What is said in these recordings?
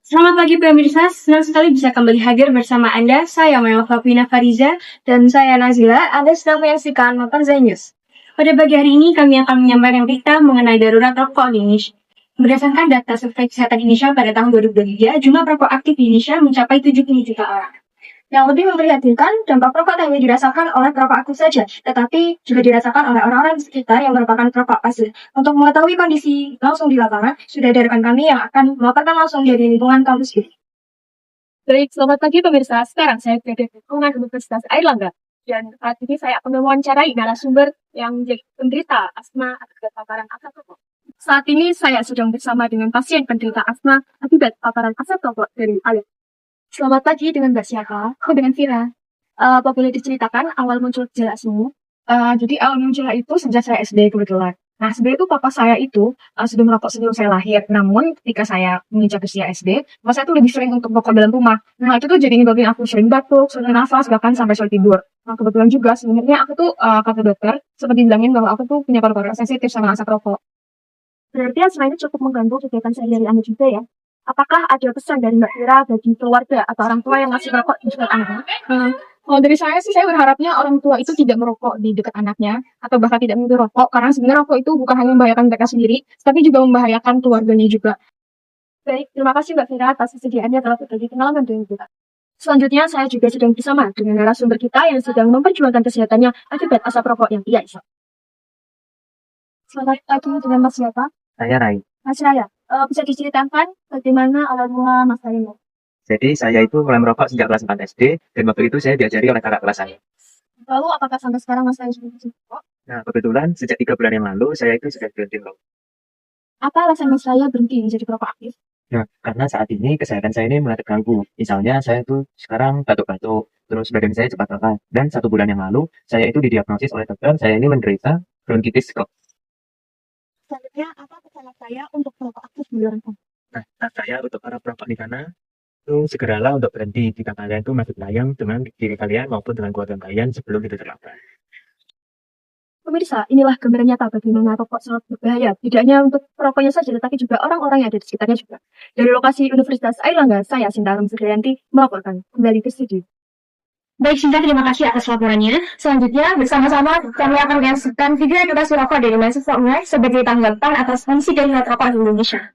Selamat pagi pemirsa, senang sekali bisa kembali hadir bersama Anda. Saya Melvina Fariza dan saya Nazila. Anda sedang menyaksikan Makan News. Pada pagi hari ini kami akan menyampaikan berita mengenai darurat rokok di Indonesia. Berdasarkan data Survei Kesehatan Indonesia pada tahun 2023, jumlah perokok aktif di Indonesia mencapai 70 juta orang. Yang lebih memprihatinkan, dampak rokok tak hanya dirasakan oleh perokok aktif saja, tetapi juga dirasakan oleh orang-orang di sekitar yang merupakan perokok pasif. Untuk mengetahui kondisi langsung di lapangan, sudah ada rekan kami yang akan melaporkan langsung dari lingkungan kampus ini. Baik, selamat pagi pemirsa. Sekarang saya berada di lingkungan Universitas Airlangga. Dan saat ini saya akan mewawancarai narasumber yang menjadi penderita asma akibat paparan asap rokok. Saat ini saya sedang bersama dengan pasien penderita asma akibat paparan asap rokok dari ayah. Selamat pagi, dengan Mbak siapa? Oh, dengan Vira. Apa boleh diceritakan awal muncul gejala asma? Jadi awal muncul itu sejak saya SD kebetulan. Nah, sebenarnya itu papa saya itu sudah merokok sebelum saya lahir. Namun, ketika saya menginjak usia SD, papa saya tuh lebih sering untuk merokok dalam rumah. Nah, itu tuh jadi nyebabin aku sering batuk, sering nafas, bahkan sampai sulit tidur. Nah, kebetulan juga sebenarnya aku tuh kata dokter, seperti bilangin bahwa aku tuh punya paru-paru sensitif sama asap rokok. Berarti asma ini cukup mengganggu kegiatan sehari-hari Anda juga ya? Apakah ada pesan dari Mbak Vira bagi keluarga atau orang tua yang masih merokok di dekat anaknya? Kalau dari saya sih, saya berharapnya orang tua itu tidak merokok di dekat anaknya, atau bahkan tidak menyentuh rokok, karena sebenarnya rokok itu bukan hanya membahayakan mereka sendiri, tapi juga membahayakan keluarganya juga. Baik, terima kasih Mbak Vira atas kesediaannya telah berbagi pengalaman dengan kita. Selanjutnya, saya juga sedang bersama dengan narasumber kita yang sedang memperjuangkan kesehatannya akibat asap rokok yang ia isap. Selamat pagi, dengan Mas siapa? Saya Rai. Mas Raya, bisa diceritakan bagaimana awal mula Mas Rai? Jadi saya itu mulai merokok sejak kelas 4 SD dan waktu itu saya diajari oleh kakak kelas saya. Lalu apakah sampai sekarang Mas Rai sudah merokok? Nah, kebetulan sejak 3 bulan yang lalu saya itu sudah berhenti merokok. Apa alasan Mas Raya berhenti menjadi perokok aktif? Nah, karena saat ini kesehatan saya ini mulai terganggu. Misalnya saya tuh sekarang batuk-batuk, terus badan saya cepat lelah. Dan 1 bulan yang lalu saya itu didiagnosis oleh dokter saya ini menderita bronkitis kok. Selanjutnya, apa pesan saya untuk perokok aktif di luar sana? Nah, pesan saya untuk para perokok di sana itu segeralah untuk berhenti jika kalian itu masih sayang dengan diri kalian maupun dengan keluarga kalian sebelum itu terlambat. Pemirsa, inilah gambaran nyata bagaimana rokok sangat berbahaya. Tidak hanya untuk perokoknya saja, tetapi juga orang-orang yang ada di sekitarnya juga. Dari lokasi Universitas Airlangga, saya Sinta Sudayanti melaporkan kembali ke studio. Baik Sinta, terima kasih atas laporannya. Selanjutnya, bersama-sama kami akan menyaksikan video edukasi rokok dari mahasiswa UNAI sebagai tanggapan atas kondisi darurat rokok di Indonesia.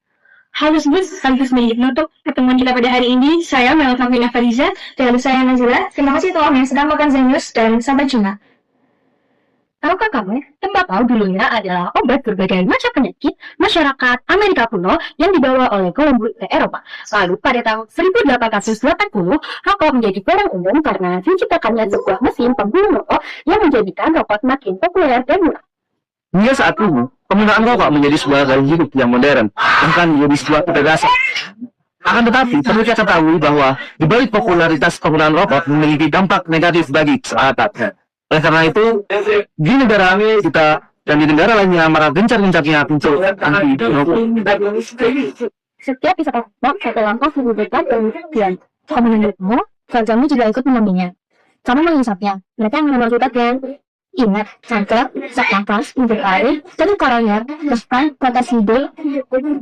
Halo sebut, sekaligus menjadi penutup pertemuan kita pada hari ini. Saya Melvina Fariza dan saya Nazila. Terima kasih telah yang sedang makan News dan sampai jumpa. Tahukah kamu, tembakau dulunya adalah obat berbagai macam penyakit masyarakat Amerika kuno yang dibawa oleh Columbus ke Eropa. Lalu pada tahun 1880, rokok menjadi barang umum karena diciptakannya sebuah mesin pembuluh rokok yang menjadikan rokok makin populer dan murah. Hingga saat ini, penggunaan rokok menjadi sebuah gaya hidup yang modern, bahkan menjadi sebuah kebebasan. Akan tetapi, perlu kita ketahui bahwa di balik popularitas penggunaan rokok memiliki dampak negatif bagi kesehatan. Oleh karena itu, di negara kita dan di negara lainnya malah gencar-gencarnya untuk anti rokok. Setiap bisa rokok, satu langkah lebih dekat dari kemudian. Kamu menurutmu, keluargamu juga ikut mengambilnya. Kamu menghisapnya, mereka yang mengakibatkan. Ingat, kanker, sesak nafas, pintu air, dan koroner, bahkan protes hidup,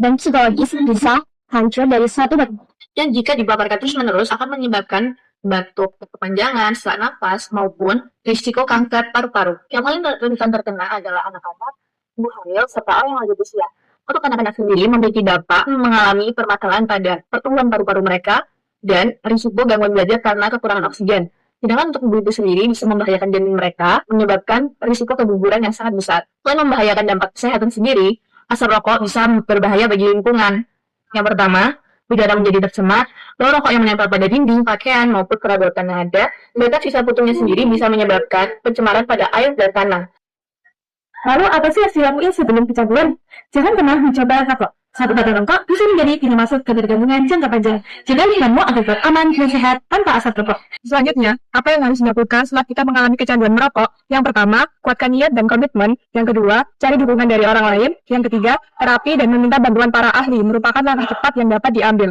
dan psikologis bisa hancur dari suatu batu. Dan jika dipaparkan terus-menerus akan menyebabkan batuk, kepanjangan, sesak nafas, maupun risiko kanker paru-paru. Yang paling rentan terkena adalah anak-anak, ibu hamil, serta orang yang lagi berusia. Untuk anak-anak sendiri memiliki dampak mengalami permasalahan pada pertumbuhan paru-paru mereka dan risiko gangguan belajar karena kekurangan oksigen. Sedangkan untuk ibu itu sendiri bisa membahayakan janin mereka, menyebabkan risiko keguguran yang sangat besar. Selain membahayakan dampak kesehatan sendiri, asap rokok bisa berbahaya bagi lingkungan. Yang pertama, udara menjadi tercemar, lalu rokok yang menempel pada dinding, pakaian, maupun perabotan yang ada, bahkan sisa putunya sendiri bisa menyebabkan pencemaran pada air dan tanah. Lalu apa sih hasilnya sebelum kecanduan? Jangan pernah mencoba rokok. Satu batang rokok bisa menjadi pintu masuk ke ketergantungan jangka panjang. Jaga lingkunganmu agar tetap aman dan sehat tanpa asap rokok. Selanjutnya, apa yang harus dilakukan setelah kita mengalami kecanduan merokok? Yang pertama, kuatkan niat dan komitmen. Yang kedua, cari dukungan dari orang lain. Yang ketiga, terapi dan meminta bantuan para ahli merupakan langkah cepat yang dapat diambil.